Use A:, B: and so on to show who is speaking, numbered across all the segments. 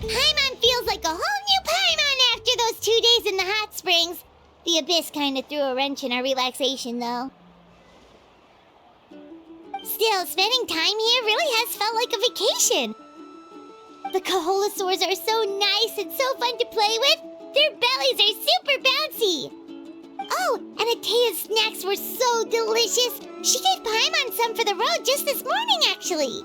A: Paimon feels like a whole new Paimon after those 2 days in the hot springs. The Abyss kind of threw a wrench in our relaxation, though. Still, spending time here really has felt like a vacation. The Kaholosaurs are so nice and so fun to play with. Their bellies are super bouncy. Oh, and Atea's snacks were so delicious. She gave Paimon some for the road just this morning, actually.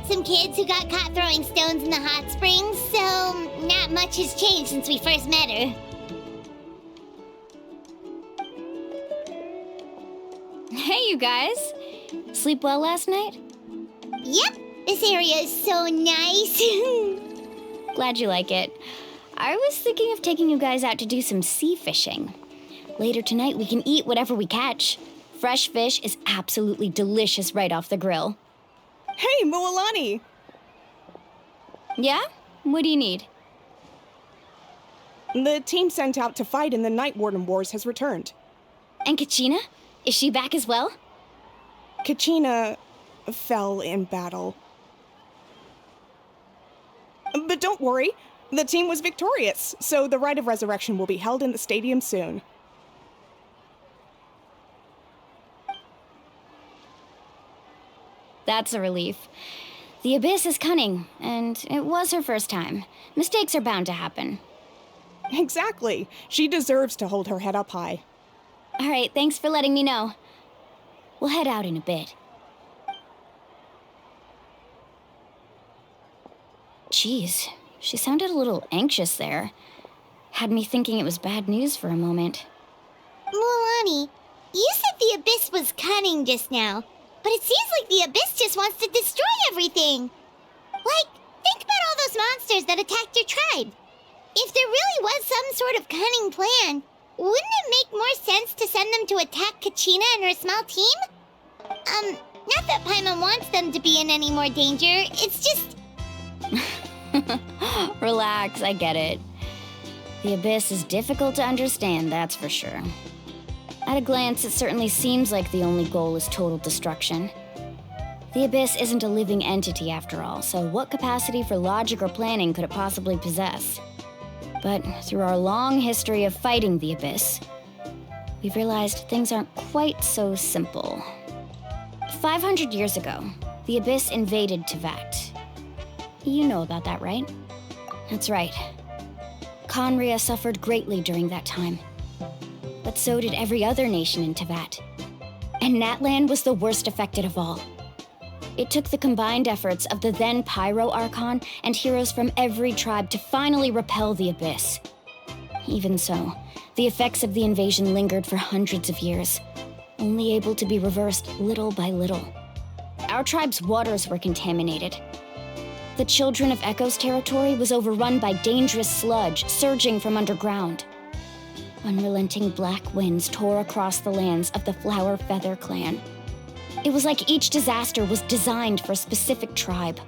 A: Some kids who got caught throwing stones in the hot springs, so not much has changed since we first met her.
B: Hey, you guys. Sleep well last night?
A: Yep, this area is so nice.
B: Glad you like it. I was thinking of taking you guys out to do some sea fishing. Later tonight, we can eat whatever we catch. Fresh fish is absolutely delicious right off the grill.
C: Hey, Mualani!
B: Yeah? What do you need?
C: The team sent out to fight in the Night Warden Wars has returned.
B: And Kachina? Is she back as well?
C: Kachina fell in battle. But don't worry, the team was victorious, so the Rite of Resurrection will be held in the stadium soon.
B: That's a relief. The Abyss is cunning, and it was her first time. Mistakes are bound to happen.
C: Exactly. She deserves to hold her head up high.
B: All right, thanks for letting me know. We'll head out in a bit. Jeez, she sounded a little anxious there. Had me thinking it was bad news for a moment.
A: Mualani, you said the Abyss was cunning just now. But it seems like the Abyss just wants to destroy everything. Like, think about all those monsters that attacked your tribe. If there really was some sort of cunning plan, wouldn't it make more sense to send them to attack Kachina and her small team? Not that Paimon wants them to be in any more danger, it's just...
B: Relax, I get it. The Abyss is difficult to understand, that's for sure. At a glance, it certainly seems like the only goal is total destruction. The Abyss isn't a living entity after all, so what capacity for logic or planning could it possibly possess? But through our long history of fighting the Abyss, we've realized things aren't quite so simple. 500 years ago, the Abyss invaded Teyvat. You know about that, right? That's right. Khaenri'ah suffered greatly during that time. But so did every other nation in Teyvat. And Natlan was the worst affected of all. It took the combined efforts of the then Pyro Archon and heroes from every tribe to finally repel the Abyss. Even so, the effects of the invasion lingered for hundreds of years, only able to be reversed little by little. Our tribe's waters were contaminated. The Children of Echo's territory was overrun by dangerous sludge surging from underground. Unrelenting black winds tore across the lands of the Flower Feather clan. It was like each disaster was designed for a specific tribe.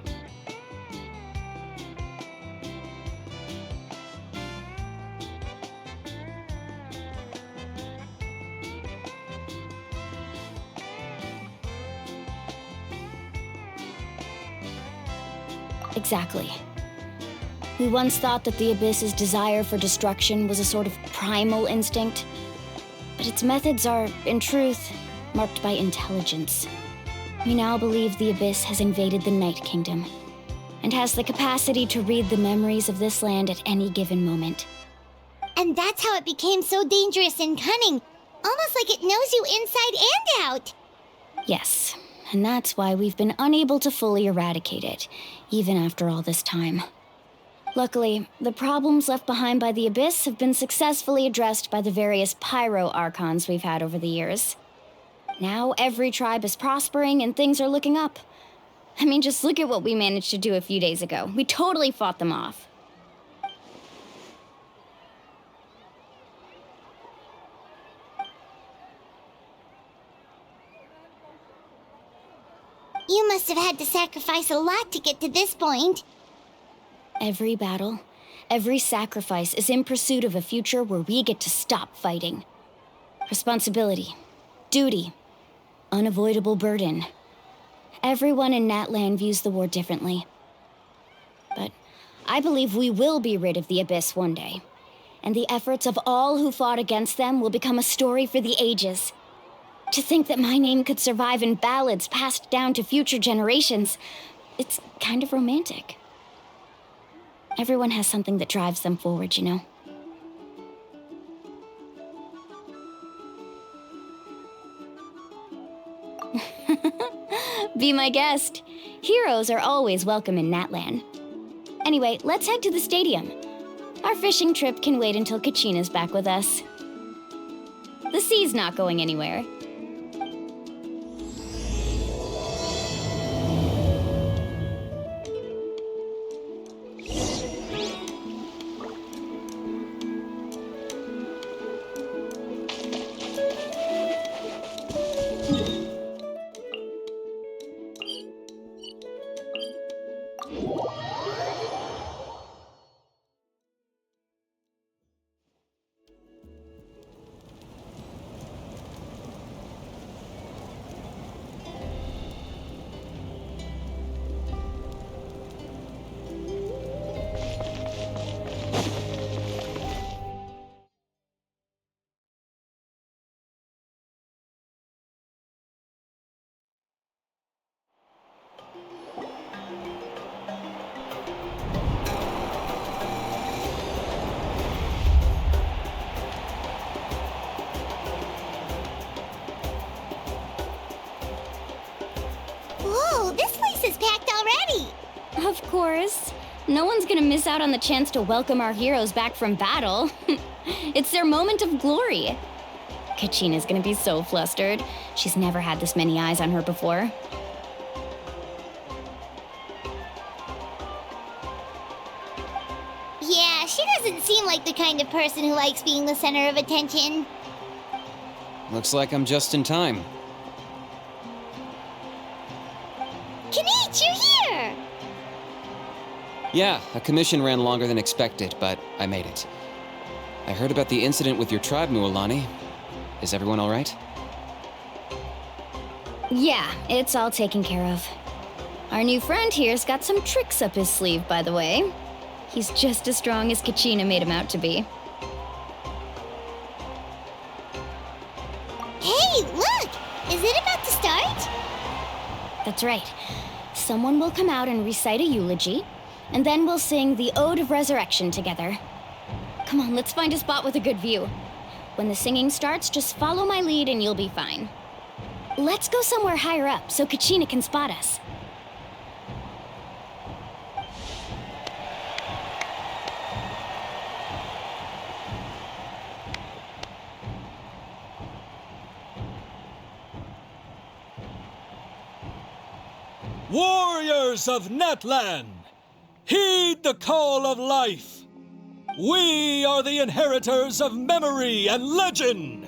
B: Exactly. We once thought that the Abyss's desire for destruction was a sort of primal instinct, but its methods are, in truth, marked by intelligence. We now believe the Abyss has invaded the Night Kingdom, and has the capacity to read the memories of this land at any given moment.
A: And that's how it became so dangerous and cunning. almost like it knows you inside and out.
B: Yes, and that's why we've been unable to fully eradicate it, even after all this time. Luckily, the problems left behind by the Abyss have been successfully addressed by the various Pyro Archons we've had over the years. Now every tribe is prospering and things are looking up. I mean, just look at what we managed to do a few days ago. We totally fought them off.
A: You must have had to sacrifice a lot to get to this point.
B: Every battle, every sacrifice is in pursuit of a future where we get to stop fighting. Responsibility, duty, unavoidable burden. Everyone in Natlan views the war differently. But I believe we will be rid of the Abyss one day, and the efforts of all who fought against them will become a story for the ages. To think that my name could survive in ballads passed down to future generations, it's kind of romantic. Everyone has something that drives them forward, you know? Be my guest. Heroes are always welcome in Natlan. Anyway, let's head to the stadium. Our fishing trip can wait until Kachina's back with us. The sea's not going anywhere.
A: Whoa, this place is packed already.
B: Of course. No one's gonna miss out on the chance to welcome our heroes back from battle. It's their moment of glory. Kachina's gonna be so flustered. She's never had this many eyes on her before.
A: Yeah, she doesn't seem like the kind of person who likes being the center of attention.
D: Looks like I'm just in time.
A: Kinich, you're here!
D: Yeah, a commission ran longer than expected, but I made it. I heard about the incident with your tribe, Mualani. Is everyone all right?
B: Yeah, it's all taken care of. Our new friend here's got some tricks up his sleeve, by the way. He's just as strong as Kachina made him out to be.
A: Hey, look! Is it about to start?
B: That's right. Someone will come out and recite a eulogy, and then we'll sing the Ode of Resurrection together. Come on, let's find a spot with a good view. When the singing starts, just follow my lead and you'll be fine. Let's go somewhere higher up so Kachina can spot us.
E: Warriors of Natlan, heed the call of life. We are the inheritors of memory and legend.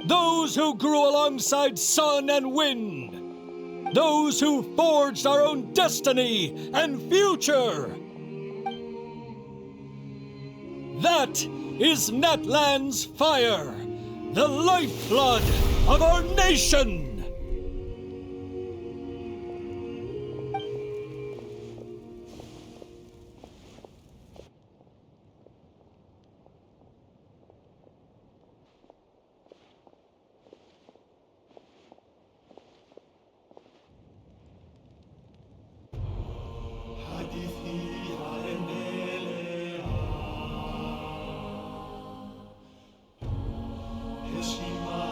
E: Those who grew alongside sun and wind. Those who forged our own destiny and future. That is Natlan's fire, the lifeblood of our nation. Heshima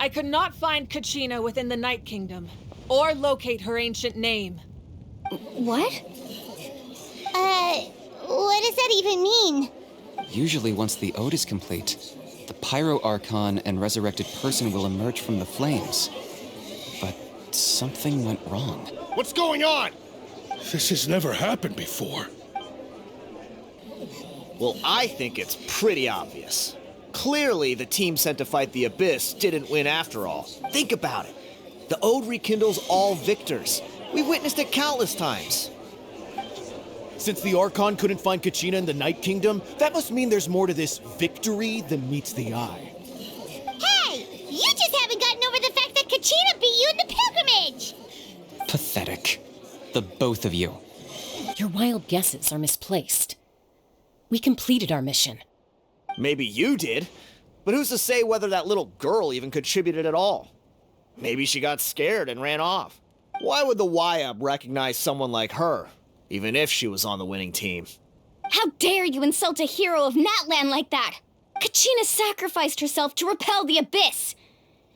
F: I could not find Kachina within the Night Kingdom, or locate her ancient name.
B: What?
A: What does that even mean?
D: Usually, once the ode is complete, the Pyro Archon and resurrected person will emerge from the flames. But something went wrong.
G: What's going on? This has never happened before.
H: Well, I think it's pretty obvious. Clearly, the team sent to fight the Abyss didn't win after all. Think about it. The Ode rekindles all victors. We've witnessed it countless times. Since the Archon couldn't find Kachina in the Night Kingdom, that must mean there's more to this victory than meets the eye.
A: Hey! You just haven't gotten over the fact that Kachina beat you in the pilgrimage!
D: Pathetic. The both of you.
I: Your wild guesses are misplaced. We completed our mission.
H: Maybe you did, but who's to say whether that little girl even contributed at all? Maybe she got scared and ran off. Why would the YAB recognize someone like her, even if she was on the winning team?
B: How dare you insult a hero of Natlan like that? Kachina sacrificed herself to repel the Abyss.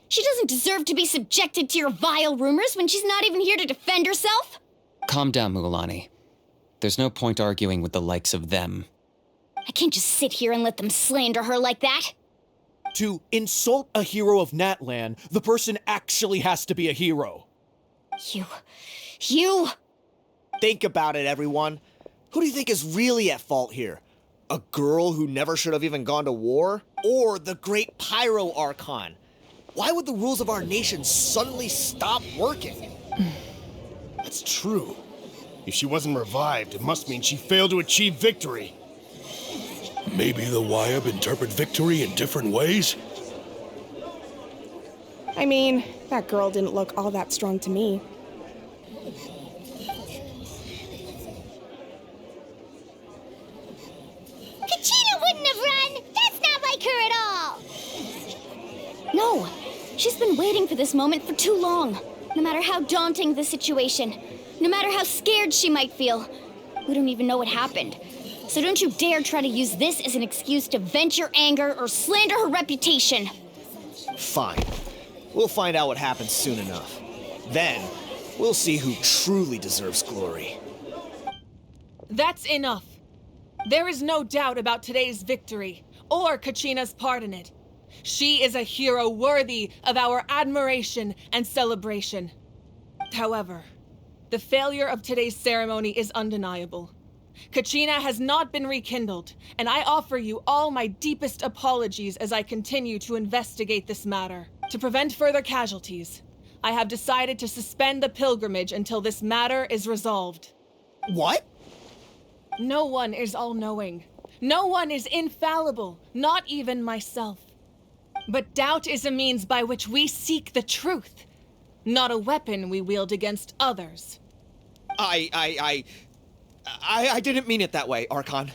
B: She doesn't deserve to be subjected to your vile rumors when she's not even here to defend herself.
D: Calm down, Mualani. There's no point arguing with the likes of them.
B: I can't just sit here and let them slander her like that.
H: To insult a hero of Natlan, the person actually has to be a hero.
B: You...
H: Think about it, everyone. Who do you think is really at fault here? A girl who never should have even gone to war? Or the great Pyro Archon? Why would the rules of our nation suddenly stop working?
G: That's true. If she wasn't revived, it must mean she failed to achieve victory. Maybe the YAB interpret victory in different ways?
C: I mean, that girl didn't look all that strong to me.
A: Kachina wouldn't have run! That's not like her at all!
B: No, she's been waiting for this moment for too long. No matter how daunting the situation, no matter how scared she might feel, we don't even know what happened. So don't you dare try to use this as an excuse to vent your anger or slander her reputation.
H: Fine. We'll find out what happens soon enough. Then, we'll see who truly deserves glory.
F: That's enough. There is no doubt about today's victory, or Kachina's part in it. She is a hero worthy of our admiration and celebration. However, the failure of today's ceremony is undeniable. Kachina has not been rekindled, and I offer you all my deepest apologies as I continue to investigate this matter. To prevent further casualties, I have decided to suspend the pilgrimage until this matter is resolved.
H: What?
F: No one is all-knowing. No one is infallible, not even myself. But doubt is a means by which we seek the truth, not a weapon we wield against others.
H: I didn't mean it that way, Archon.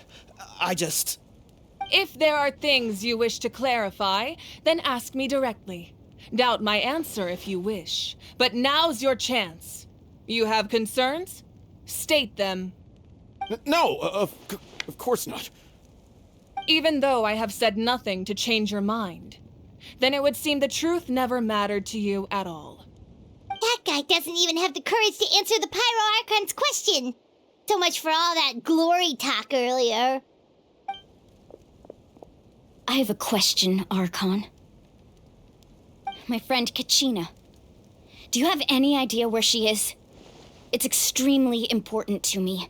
F: If there are things you wish to clarify, then ask me directly. Doubt my answer if you wish. But now's your chance. You have concerns? State them.
H: No, of course not.
F: Even though I have said nothing to change your mind, then it would seem the truth never mattered to you at all.
A: That guy doesn't even have the courage to answer the Pyro Archon's question. So much for all that glory talk earlier.
B: I have a question, Archon. My friend Kachina. Do you have any idea where she is? It's extremely important to me.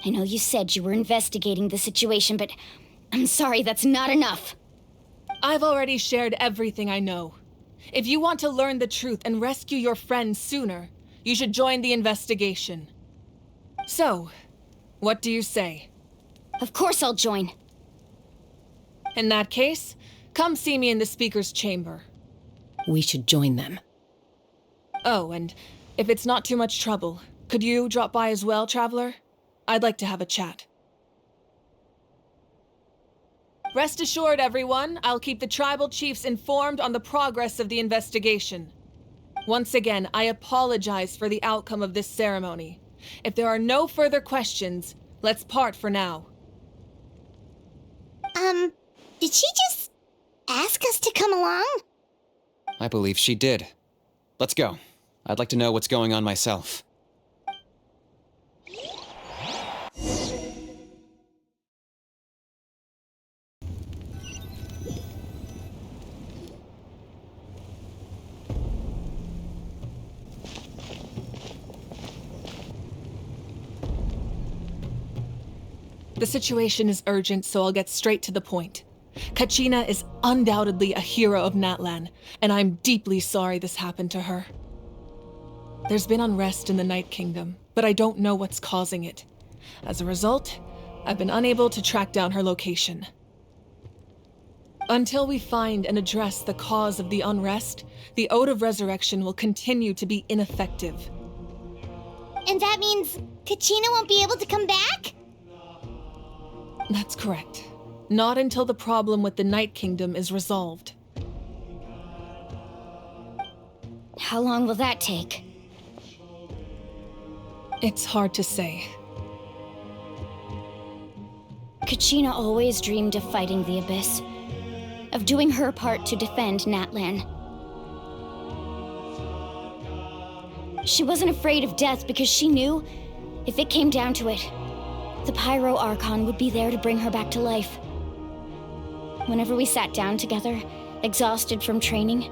B: I know you said you were investigating the situation, but I'm sorry, that's not enough.
F: I've already shared everything I know. If you want to learn the truth and rescue your friends sooner, you should join the investigation. So, what do you say?
B: Of course I'll join.
F: In that case, come see me in the speaker's chamber.
I: We should join them.
F: Oh, and if it's not too much trouble, could you drop by as well, Traveler? I'd like to have a chat. Rest assured, everyone, I'll keep the tribal chiefs informed on the progress of the investigation. Once again, I apologize for the outcome of this ceremony. If there are no further questions, let's part for now.
A: Did she just ask us to come along?
D: I believe she did. Let's go. I'd like to know what's going on myself.
F: The situation is urgent, so I'll get straight to the point. Kachina is undoubtedly a hero of Natlan, and I'm deeply sorry this happened to her. There's been unrest in the Night Kingdom, but I don't know what's causing it. As a result, I've been unable to track down her location. Until we find and address the cause of the unrest, the Ode of Resurrection will continue to be ineffective.
A: And that means Kachina won't be able to come back?
F: That's correct. Not until the problem with the Night Kingdom is resolved.
B: How long will that take?
F: It's hard to say.
B: Kachina always dreamed of fighting the Abyss, of doing her part to defend Natlan. She wasn't afraid of death because she knew, if it came down to it, the Pyro Archon would be there to bring her back to life. Whenever we sat down together, exhausted from training,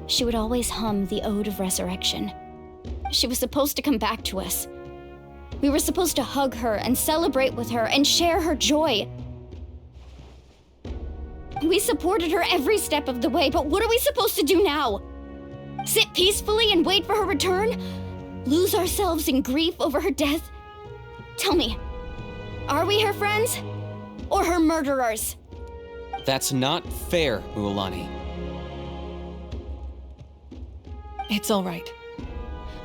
B: she would always hum the Ode of Resurrection. She was supposed to come back to us. We were supposed to hug her and celebrate with her and share her joy. We supported her every step of the way, but what are we supposed to do now? Sit peacefully and wait for her return? Lose ourselves in grief over her death? Tell me, are we her friends? Or her murderers?
D: That's not fair, Mualani.
F: It's all right.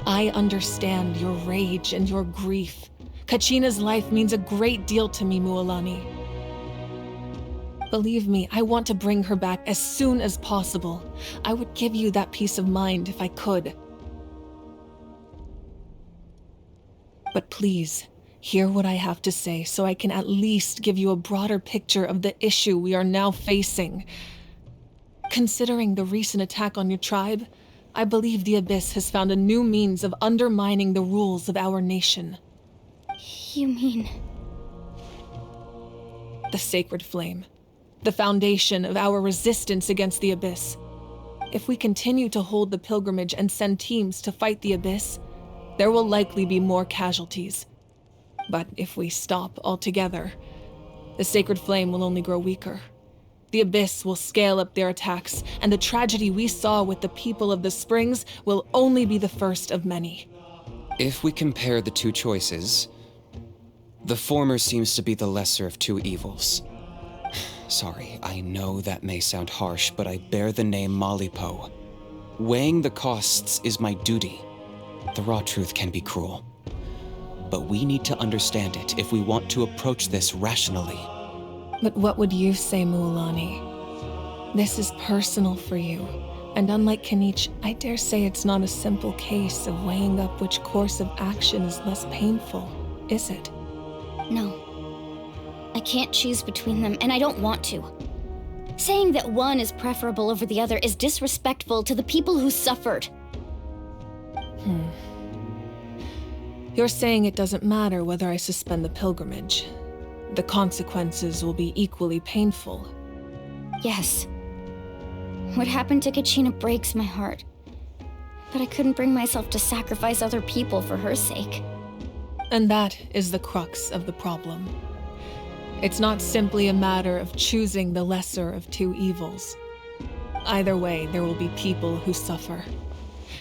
F: I understand your rage and your grief. Kachina's life means a great deal to me, Mualani. Believe me, I want to bring her back as soon as possible. I would give you that peace of mind if I could. But please, hear what I have to say so I can at least give you a broader picture of the issue we are now facing. Considering the recent attack on your tribe, I believe the Abyss has found a new means of undermining the rules of our nation.
B: You mean...
F: The Sacred Flame. The foundation of our resistance against the Abyss. If we continue to hold the pilgrimage and send teams to fight the Abyss, there will likely be more casualties. But if we stop altogether, the Sacred Flame will only grow weaker. The Abyss will scale up their attacks, and the tragedy we saw with the people of the Springs will only be the first of many.
D: If we compare the two choices, the former seems to be the lesser of two evils. Sorry, I know that may sound harsh, but I bear the name Malipo. Weighing the costs is my duty. The raw truth can be cruel. But we need to understand it if we want to approach this rationally.
F: But what would you say, Mualani? This is personal for you, and unlike Kinich, I dare say it's not a simple case of weighing up which course of action is less painful, is it?
B: No. I can't choose between them, and I don't want to. Saying that one is preferable over the other is disrespectful to the people who suffered.
F: You're saying it doesn't matter whether I suspend the pilgrimage. The consequences will be equally painful.
B: Yes. What happened to Kachina breaks my heart. But I couldn't bring myself to sacrifice other people for her sake.
F: And that is the crux of the problem. It's not simply a matter of choosing the lesser of two evils. Either way, there will be people who suffer,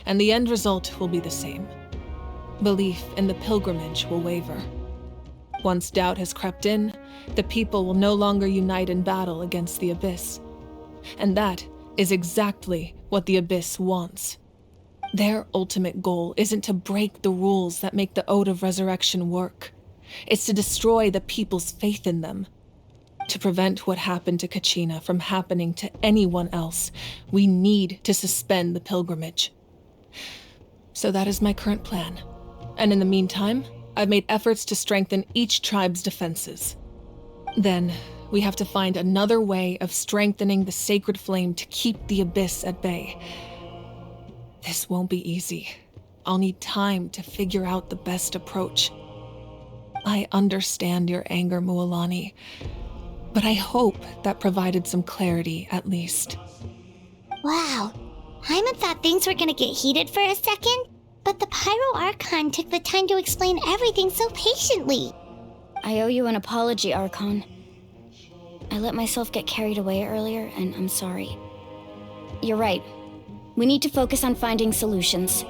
F: and the end result will be the same. Belief in the pilgrimage will waver. Once doubt has crept in, the people will no longer unite in battle against the Abyss. And that is exactly what the Abyss wants. Their ultimate goal isn't to break the rules that make the Ode of Resurrection work. It's to destroy the people's faith in them. To prevent what happened to Kachina from happening to anyone else, we need to suspend the pilgrimage. So that is my current plan. And in the meantime, I've made efforts to strengthen each tribe's defenses. Then, we have to find another way of strengthening the sacred flame to keep the Abyss at bay. This won't be easy. I'll need time to figure out the best approach. I understand your anger, Mualani, but I hope that provided some clarity at least.
A: Wow. Hyman thought things were gonna get heated for a second, but the Pyro Archon took the time to explain everything so patiently.
B: I owe you an apology, Archon. I let myself get carried away earlier, and I'm sorry. You're right. We need to focus on finding solutions.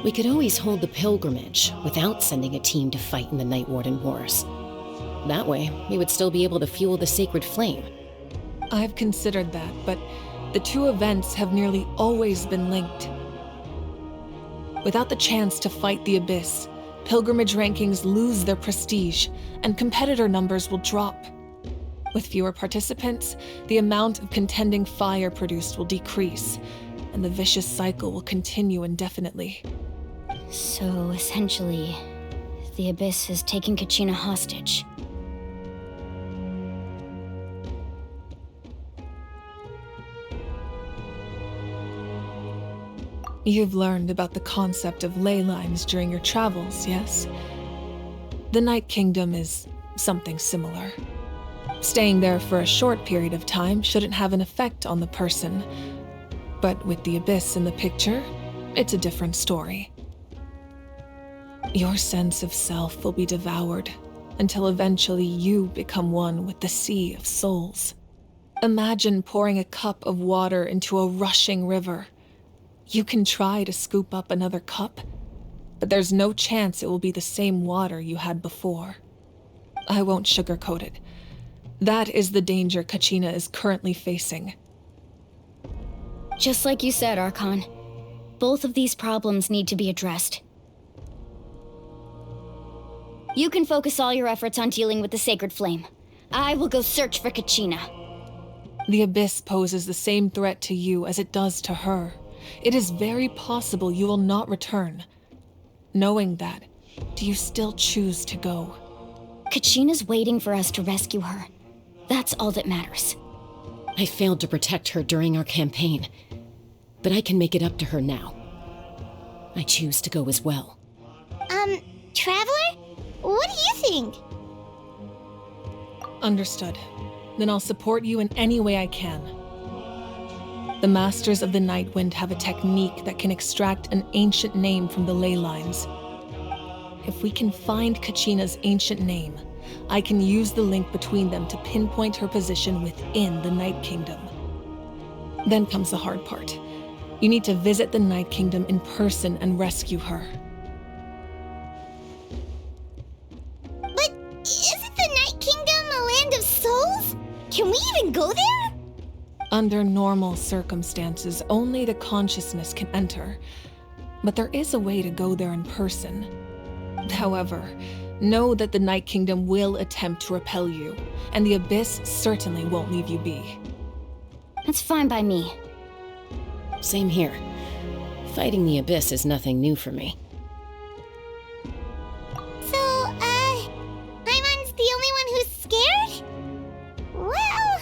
I: We could always hold the pilgrimage without sending a team to fight in the Night Warden Wars. That way, we would still be able to fuel the sacred flame.
F: I've considered that, but the two events have nearly always been linked. Without the chance to fight the Abyss, pilgrimage rankings lose their prestige, and competitor numbers will drop. With fewer participants, the amount of contending fire produced will decrease, and the vicious cycle will continue indefinitely.
B: So, essentially, the Abyss is taking Kachina hostage.
F: You've learned about the concept of ley lines during your travels, yes? The Night Kingdom is something similar. Staying there for a short period of time shouldn't have an effect on the person. But with the Abyss in the picture, it's a different story. Your sense of self will be devoured until eventually you become one with the Sea of Souls. Imagine pouring a cup of water into a rushing river. You can try to scoop up another cup, but there's no chance it will be the same water you had before. I won't sugarcoat it. That is the danger Kachina is currently facing.
B: Just like you said, Archon. Both of these problems need to be addressed. You can focus all your efforts on dealing with the Sacred Flame. I will go search for Kachina.
F: The Abyss poses the same threat to you as it does to her. It is very possible you will not return. Knowing that, do you still choose to go?
B: Kachina's waiting for us to rescue her. That's all that matters.
I: I failed to protect her during our campaign, but I can make it up to her now. I choose to go as well.
A: Traveler? What do you think?
F: Understood. Then I'll support you in any way I can. The Masters of the Nightwind have a technique that can extract an ancient name from the ley lines. If we can find Kachina's ancient name, I can use the link between them to pinpoint her position within the Night Kingdom. Then comes the hard part. You need to visit the Night Kingdom in person and rescue her.
A: But isn't the Night Kingdom a land of souls? Can we even go there?
F: Under normal circumstances, only the consciousness can enter. But there is a way to go there in person. However, know that the Night Kingdom will attempt to repel you, and the Abyss certainly won't leave you be.
B: That's fine by me.
I: Same here. Fighting the Abyss is nothing new for me.
A: So, Hyman's the only one who's scared? Well,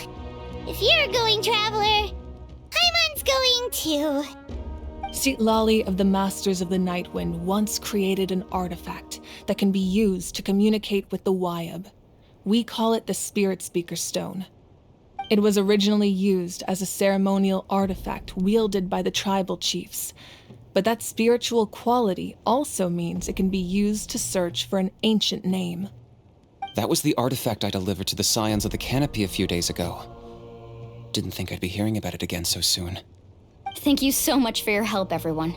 A: if you're going, Traveler, Hyman's going too.
F: Citlali of the Masters of the Nightwind once created an artifact that can be used to communicate with the Wyab. We call it the Spirit Speaker Stone. It was originally used as a ceremonial artifact wielded by the tribal chiefs, But that spiritual quality also means it can be used to search for an ancient name.
D: That was the artifact I delivered to the Scions of the Canopy a few days ago. Didn't think I'd be hearing about it again so soon.
B: Thank you so much for your help, everyone.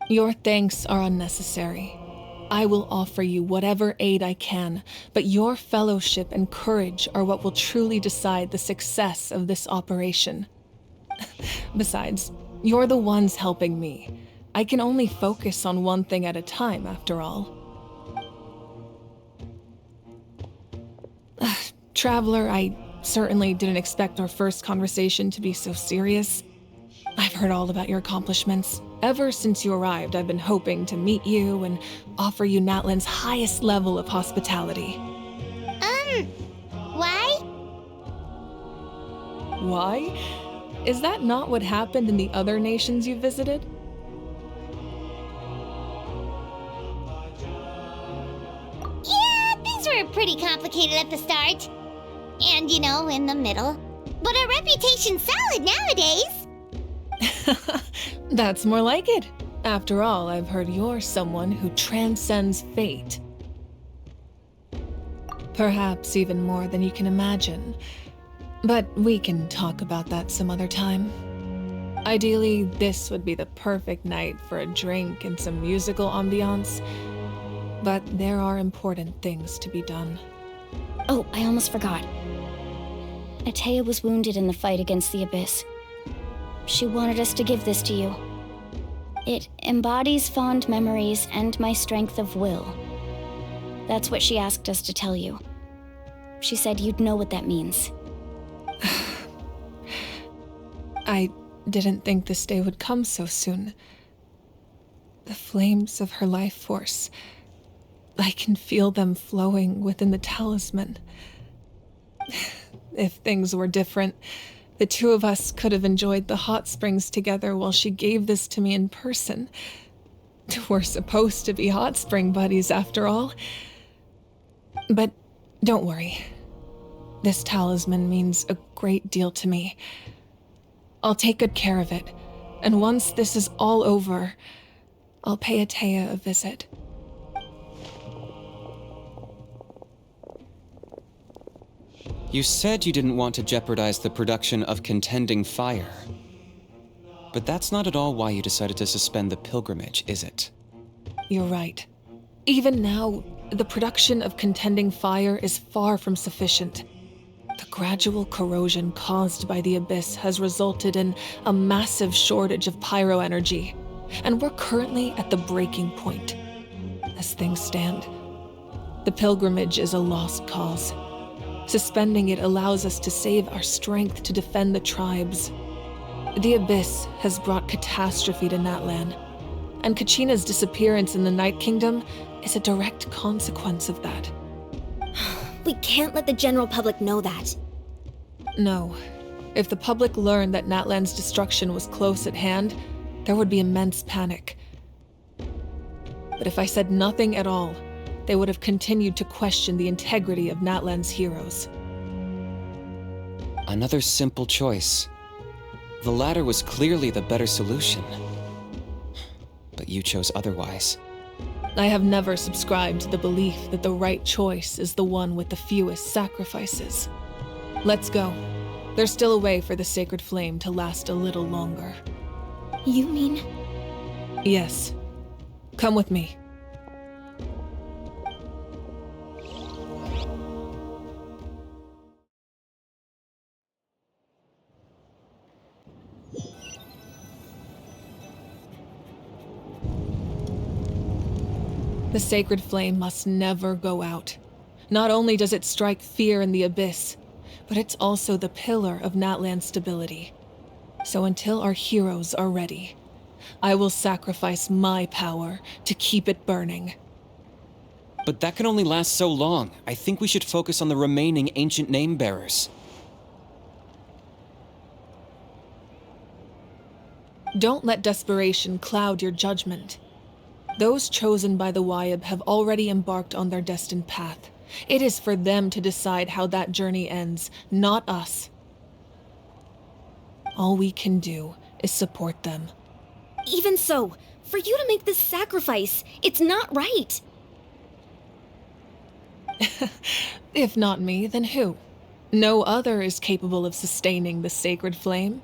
F: Your thanks are unnecessary. I will offer you whatever aid I can, but your fellowship and courage are what will truly decide the success of this operation. Besides, you're the ones helping me. I can only focus on one thing at a time, after all. Traveler, I certainly didn't expect our first conversation to be so serious. I've heard all about your accomplishments. Ever since you arrived, I've been hoping to meet you and offer you Natlan's highest level of hospitality.
A: Why?
F: Why? Is that not what happened in the other nations you visited?
A: Yeah, things were pretty complicated at the start. And, in the middle. But our reputation's solid nowadays.
F: That's more like it. After all, I've heard you're someone who transcends fate. Perhaps even more than you can imagine. But we can talk about that some other time. Ideally, this would be the perfect night for a drink and some musical ambiance. But there are important things to be done.
B: Oh, I almost forgot. Atea was wounded in the fight against the Abyss. She wanted us to give this to you. It embodies fond memories and my strength of will. That's what she asked us to tell you. She said you'd know what that means.
F: I didn't think this day would come so soon. The flames of her life force. I can feel them flowing within the talisman. If things were different, the two of us could have enjoyed the hot springs together while she gave this to me in person. We're supposed to be hot spring buddies, after all. But don't worry. This talisman means a great deal to me. I'll take good care of it, and once this is all over, I'll pay Atea a visit.
D: You said you didn't want to jeopardize the production of Contending Fire. But that's not at all why you decided to suspend the pilgrimage, is it?
F: You're right. Even now, the production of Contending Fire is far from sufficient. The gradual corrosion caused by the Abyss has resulted in a massive shortage of pyro energy, and we're currently at the breaking point. As things stand, the pilgrimage is a lost cause. Suspending it allows us to save our strength to defend the tribes. The Abyss has brought catastrophe to Natlan, and Kachina's disappearance in the Night Kingdom is a direct consequence of that.
J: We can't let the general public know that.
F: No. If the public learned that Natlan's destruction was close at hand, there would be immense panic. But if I said nothing at all, they would have continued to question the integrity of Natlan's heroes.
D: Another simple choice. The latter was clearly the better solution. But you chose otherwise.
F: I have never subscribed to the belief that the right choice is the one with the fewest sacrifices. Let's go. There's still a way for the sacred flame to last a little longer.
J: You mean?
F: Yes. Come with me. The sacred flame must never go out. Not only does it strike fear in the Abyss, but it's also the pillar of Natlan's stability. So until our heroes are ready, I will sacrifice my power to keep it burning.
D: But that can only last so long. I think we should focus on the remaining ancient name bearers.
F: Don't let desperation cloud your judgment. Those chosen by the Wayab have already embarked on their destined path. It is for them to decide how that journey ends, not us. All we can do is support them.
J: Even so, for you to make this sacrifice, it's not right.
F: If not me, then who? No other is capable of sustaining the sacred flame.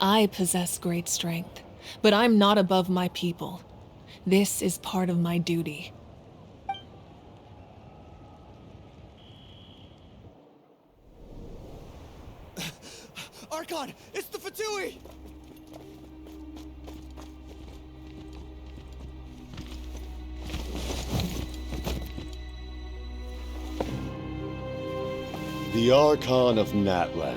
F: I possess great strength, but I'm not above my people. This is part of my duty.
H: Archon, it's the Fatui!
K: The Archon of Natlan.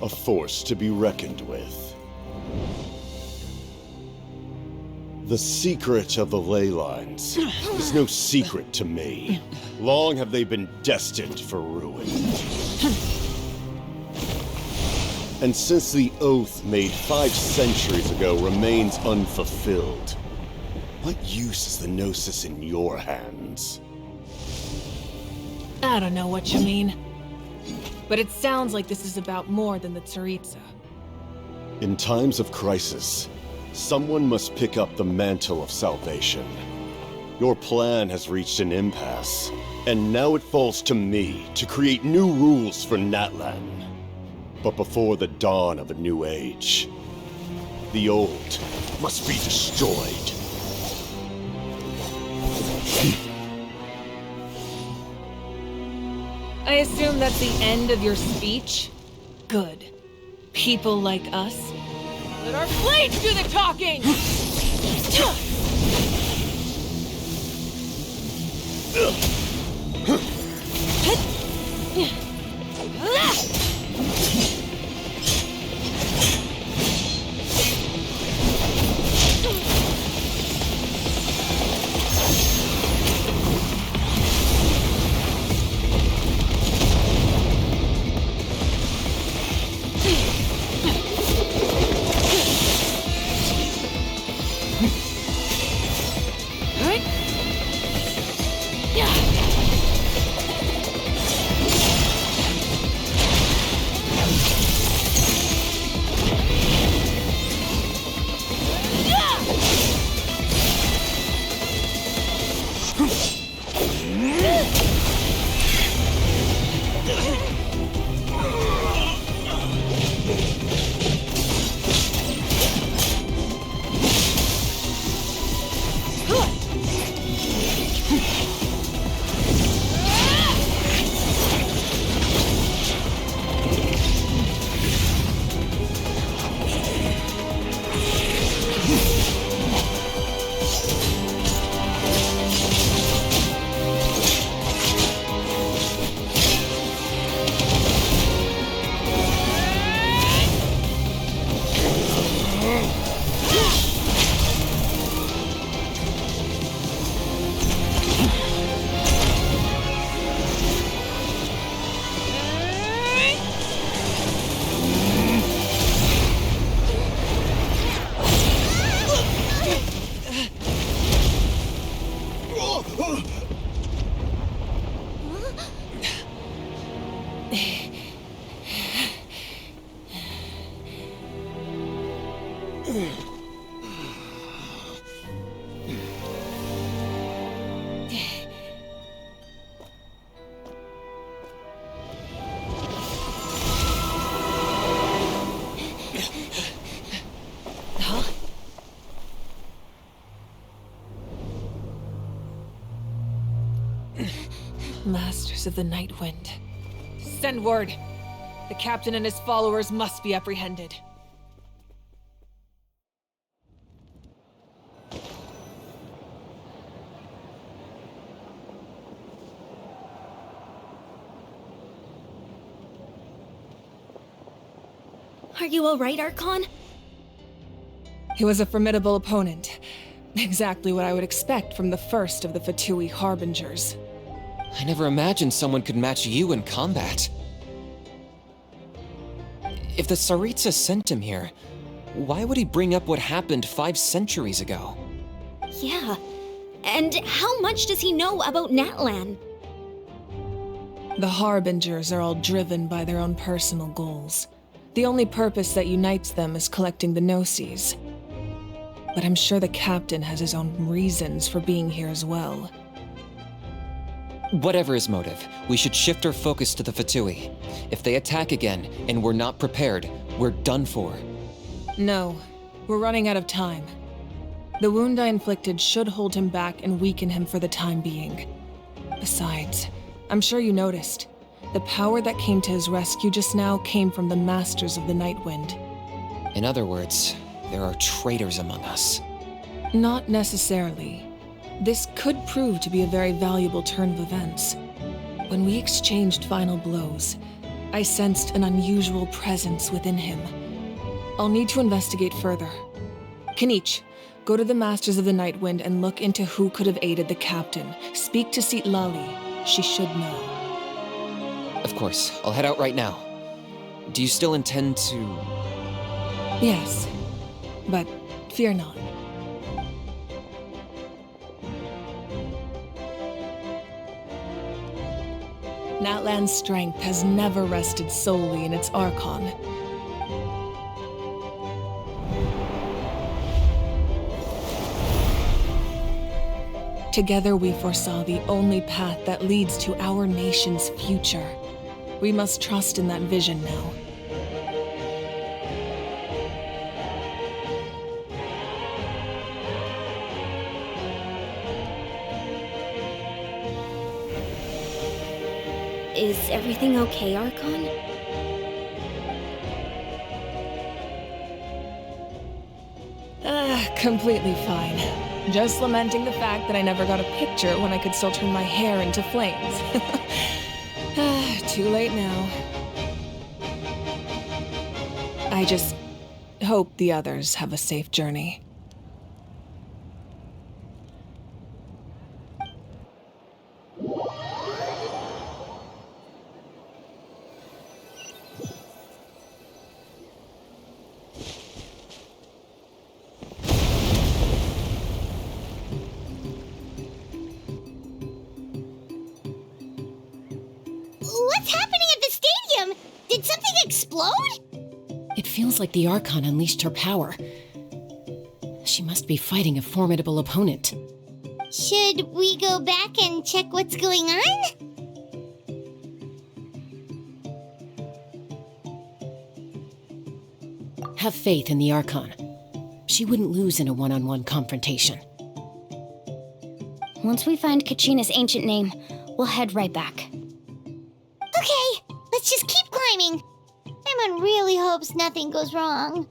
K: A force to be reckoned with. The secret of the ley lines is no secret to me. Long have they been destined for ruin. And since the oath made 5 centuries ago remains unfulfilled, what use is the Gnosis in your hands?
F: I don't know what you mean. But it sounds like this is about more than the Tsaritsa.
K: In times of crisis, someone must pick up the mantle of salvation. Your plan has reached an impasse, and now it falls to me to create new rules for Natlan. But before the dawn of a new age, the old must be destroyed.
F: I assume that's the end of your speech? Good. People like us? Let our blades do the talking! Masters of the Night Wind. Send word. The captain and his followers must be apprehended.
J: Are you alright, Archon?
F: He was a formidable opponent. Exactly what I would expect from the first of the Fatui Harbingers.
D: I never imagined someone could match you in combat. If the Tsaritsa sent him here, why would he bring up what happened 5 centuries ago?
J: Yeah. And how much does he know about Natlan?
F: The Harbingers are all driven by their own personal goals. The only purpose that unites them is collecting the Gnosis. But I'm sure the captain has his own reasons for being here as well.
D: Whatever his motive, we should shift our focus to the Fatui. If they attack again and we're not prepared, we're done for.
F: No, we're running out of time. The wound I inflicted should hold him back and weaken him for the time being. Besides, I'm sure you noticed, the power that came to his rescue just now came from the Masters of the Nightwind.
D: In other words, there are traitors among us.
F: Not necessarily. This could prove to be a very valuable turn of events. When we exchanged final blows, I sensed an unusual presence within him. I'll need to investigate further. Kenichi, go to the Masters of the Nightwind and look into who could have aided the captain. Speak to Citlali. She should know.
D: Of course, I'll head out right now. Do you still intend to...
F: Yes, but fear not. Natlan's strength has never rested solely in its Archon. Together we foresaw the only path that leads to our nation's future. We must trust in that vision now.
J: Is everything okay, Archon?
F: Completely fine. Just lamenting the fact that I never got a picture when I could still turn my hair into flames. Too late now. I just hope the others have a safe journey.
A: What's happening at the stadium? Did something explode?
I: It feels like the Archon unleashed her power. She must be fighting a formidable opponent.
A: Should we go back and check what's going on?
I: Have faith in the Archon. She wouldn't lose in a one-on-one confrontation.
B: Once we find Kachina's ancient name, we'll head right back.
A: Okay, let's just keep climbing. Paimon really hopes nothing goes wrong.